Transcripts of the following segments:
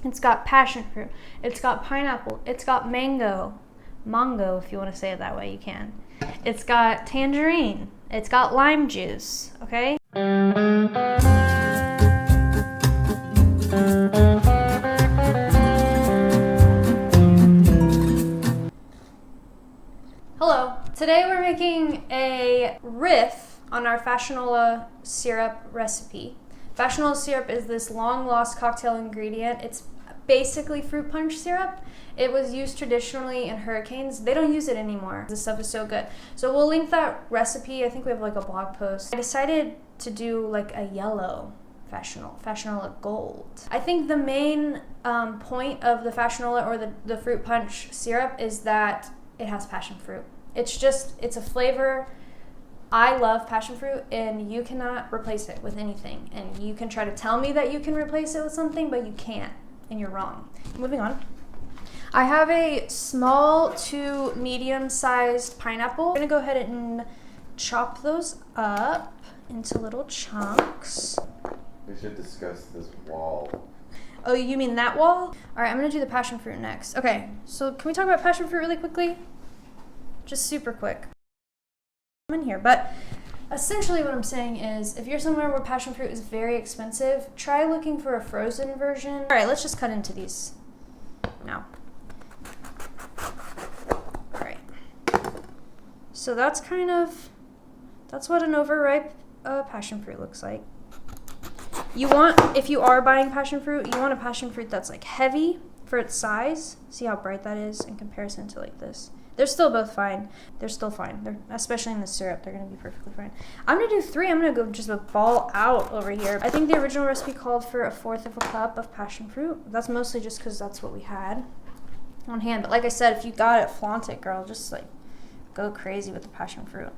It's got passion fruit. It's got pineapple. It's got mango. Mango, if you want to say it that way, you can. It's got tangerine. It's got lime juice, okay? Hello. Today we're making a riff on our Fassionola Syrup recipe. Fassionola Syrup is this long-lost cocktail ingredient. It's basically fruit punch syrup. It was used traditionally in hurricanes. They don't use it anymore. This stuff is so good. So we'll link that recipe. I think we have like a blog post. I decided to do like a yellow Fassionola Gold. I think the main point of the Fassionola or the fruit punch syrup is that it has passion fruit. It's a flavor. I love passion fruit, and you cannot replace it with anything. And you can try to tell me that you can replace it with something, but you can't, and you're wrong. Moving on. I have a small to medium-sized pineapple. I'm gonna go ahead and chop those up into little chunks. We should discuss this wall. Oh, you mean that wall? All right, I'm gonna do the passion fruit next. Okay, so can we talk about passion fruit really quickly? Just super quick. I'm in here, but essentially what I'm saying is if you're somewhere where passion fruit is very expensive, try looking for a frozen version. All right, let's just cut into these now. All right. So that's what an overripe passion fruit looks like. If you are buying passion fruit, you want a passion fruit that's like heavy for its size. See how bright that is in comparison to like this. They're still both fine. They're still fine. Especially in the syrup, they're gonna be perfectly fine. I'm gonna do 3. I'm gonna go just a ball out over here. I think the original recipe called for 1/4 of a cup of passion fruit. That's mostly just because that's what we had on hand. But like I said, if you got it, flaunt it, girl. Just like go crazy with the passion fruit.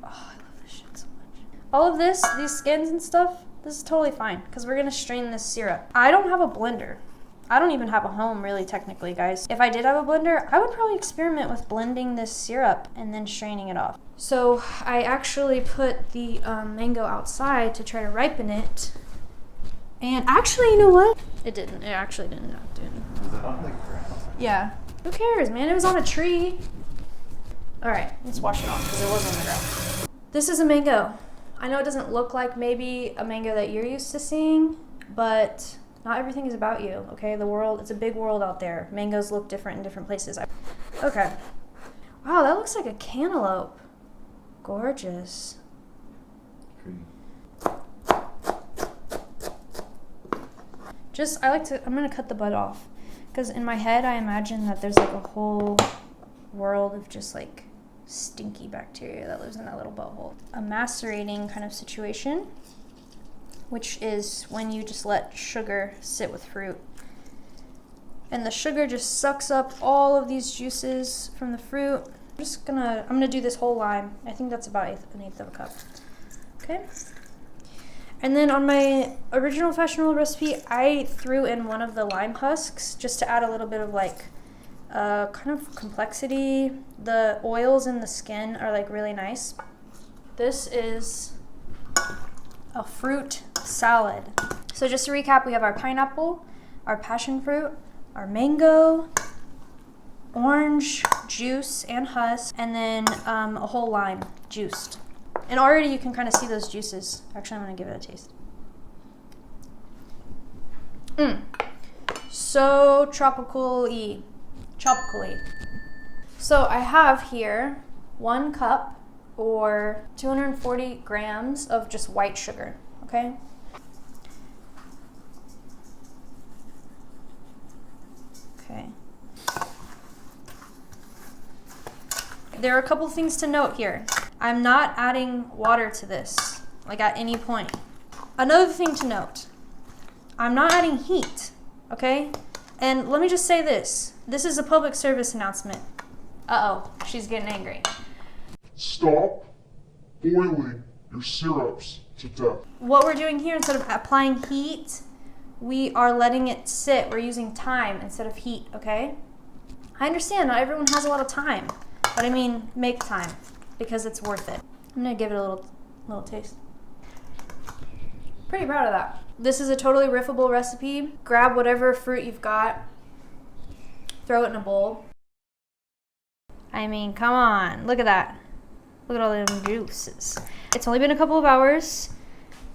Oh, I love this shit so much. All of this, these skins and stuff, this is totally fine because we're gonna strain this syrup. I don't have a blender. I don't even have a home, really, technically, guys. If I did have a blender, I would probably experiment with blending this syrup and then straining it off. So I actually put the mango outside to try to ripen it. And actually, you know what? It didn't. It actually didn't. Was it on the ground? Yeah. Who cares, man? It was on a tree. All right, let's wash it off because it was on the ground. This is a mango. I know it doesn't look like maybe a mango that you're used to seeing, but not everything is about you, okay? The world, it's a big world out there. Mangoes look different in different places. Okay. Wow, that looks like a cantaloupe. Gorgeous. I'm gonna cut the bud off. Because in my head, I imagine that there's like a whole world of just like stinky bacteria that lives in that little butthole. A macerating kind of situation, which is when you just let sugar sit with fruit. And the sugar just sucks up all of these juices from the fruit. I'm gonna do this whole lime. I think that's about 1/8 of a cup. Okay. And then on my original Fassionola recipe, I threw in one of the lime husks just to add a little bit of like kind of complexity. The oils in the skin are like really nice. This is a fruit salad. So just to recap, we have our pineapple, our passion fruit, our mango, orange juice and husk, and then a whole lime juiced. And already you can kind of see those juices. Actually, I'm gonna give it a taste. So tropical-y. So I have here 1 cup or 240 grams of just white sugar, okay? Okay. There are a couple things to note here. I'm not adding water to this, like at any point. Another thing to note, I'm not adding heat, okay? And let me just say this. This is a public service announcement. Uh-oh, she's getting angry. Stop boiling your syrups to death. What we're doing here, instead of applying heat, we are letting it sit. We're using time instead of heat, okay? I understand not everyone has a lot of time, but I mean, make time because it's worth it. I'm gonna give it a little taste. Pretty proud of that. This is a totally riffable recipe. Grab whatever fruit you've got, throw it in a bowl. I mean, come on, look at that. Look at all them juices. It's only been a couple of hours.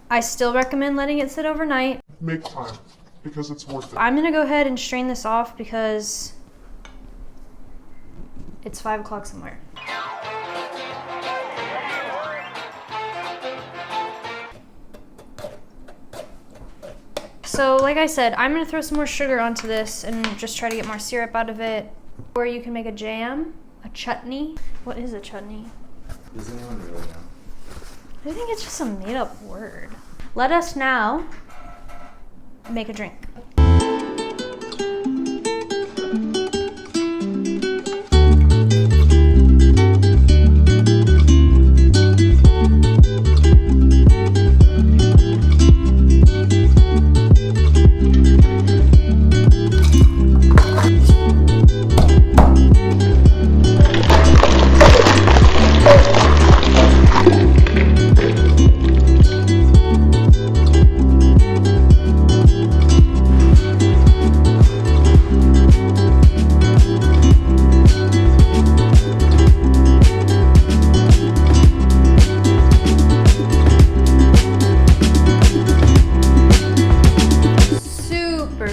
I still recommend letting it sit overnight. Make time, because it's worth it. I'm gonna go ahead and strain this off because it's 5 o'clock somewhere. So like I said, I'm gonna throw some more sugar onto this and just try to get more syrup out of it. Or you can make a jam, a chutney. What is a chutney? Does anyone really know? I think it's just a made up word. Let us now make a drink.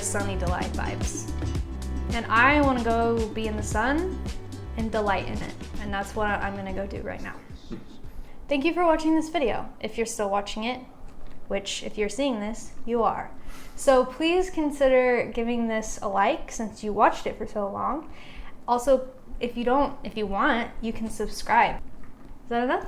Sunny delight vibes. And I want to go be in the sun and delight in it. And that's what I'm going to go do right now. Thank you for watching this video. If you're still watching it, which if you're seeing this, you are. So please consider giving this a like since you watched it for so long. Also, if you want, you can subscribe. Is that enough?